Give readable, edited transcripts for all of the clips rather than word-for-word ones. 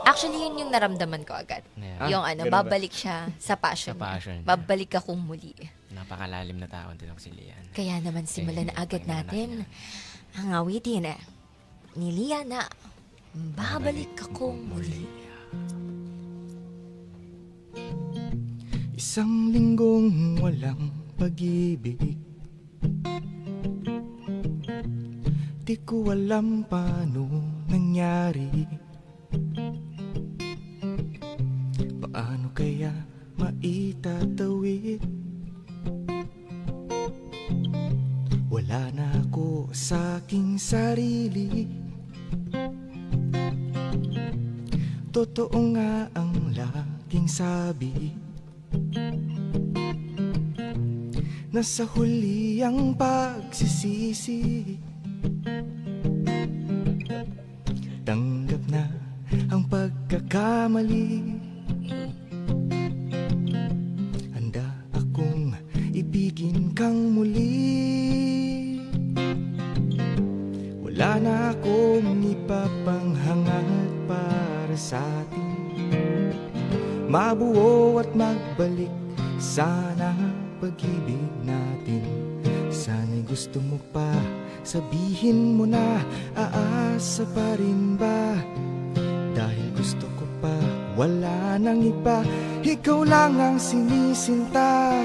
Actually, yun yung naramdaman ko agad. Yeah. Yung ganun ba? babalik siya sa passion Sa niya. passion niya. Babalik akong muli. Napakalalim na tao din si Lian. Kaya naman simulan na agad natin ang awitin ni Liana. Babalik akong muli. Isang linggong walang pag-ibig, di ko alam paano nangyari. Paano kaya maitatawid? Wala na ako sa aking sarili. Totoo nga ang laging sabi, nasa huli ang pagsisisi. Tanggap na ang pagkakamali. Handa akong ibigin kang muli. Wala na akong ipapanghangat para sa atin. Mabuo at magbalik sana pag-ibig natin. Sana'y gusto mo pa, sabihin mo na, aasa pa rin ba? Dahil gusto ko pa, wala nang iba, ikaw lang ang sinisinta.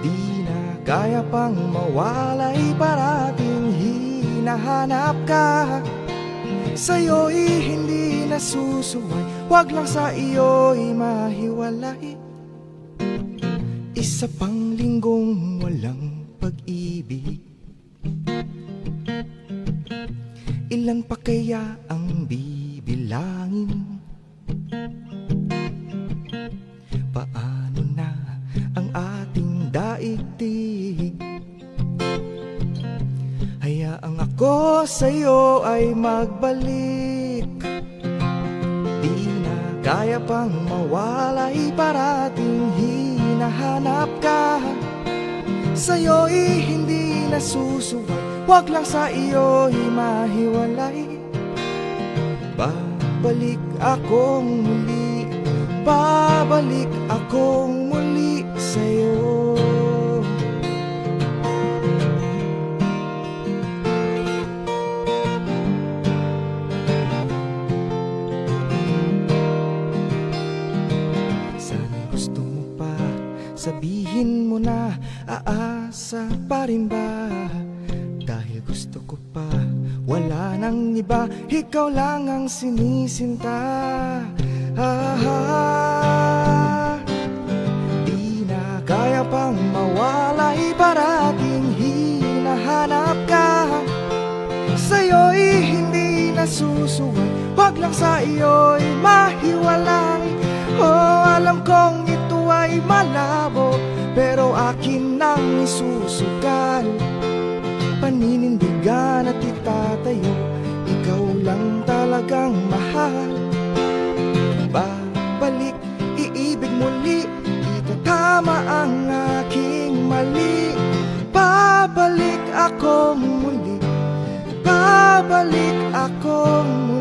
Di na kaya pang mawalay, parating hinahanap ka. Sa'yo'y hindi nasusuway, wag lang sa iyo'y mahiwalay. Isa pang linggong walang pag-ibig, ilan pa kaya ang bibilangin? Paano na ang ating daigdig? Hayaang ako sa'yo ay magbalik. Di na kaya pang mawalay, parating hinahanap ka. Sa'yo'y hindi nasusuway, wag lang sa iyo'y mahiwalay. Babalik akong muli, babalik akong muli sa'yo. Sana'y gusto mo pa, sabihin mo na, aasa pa rin ba? Dahil gusto ko pa, wala nang iba, ikaw lang ang sinisinta. Di na kaya pang mawalay, parating hinahanap ka. Sa'yo'y hindi nasusuway, wag lang sa iyo'y mahiwalay. Oh, alam kong ito ay malabo, pero akin nang isusugal. Paninindigan at itatayo, ikaw lang talagang mahal. Babalik, iibig muli, itatama ang aking mali. Babalik akong muli, babalik akong muli.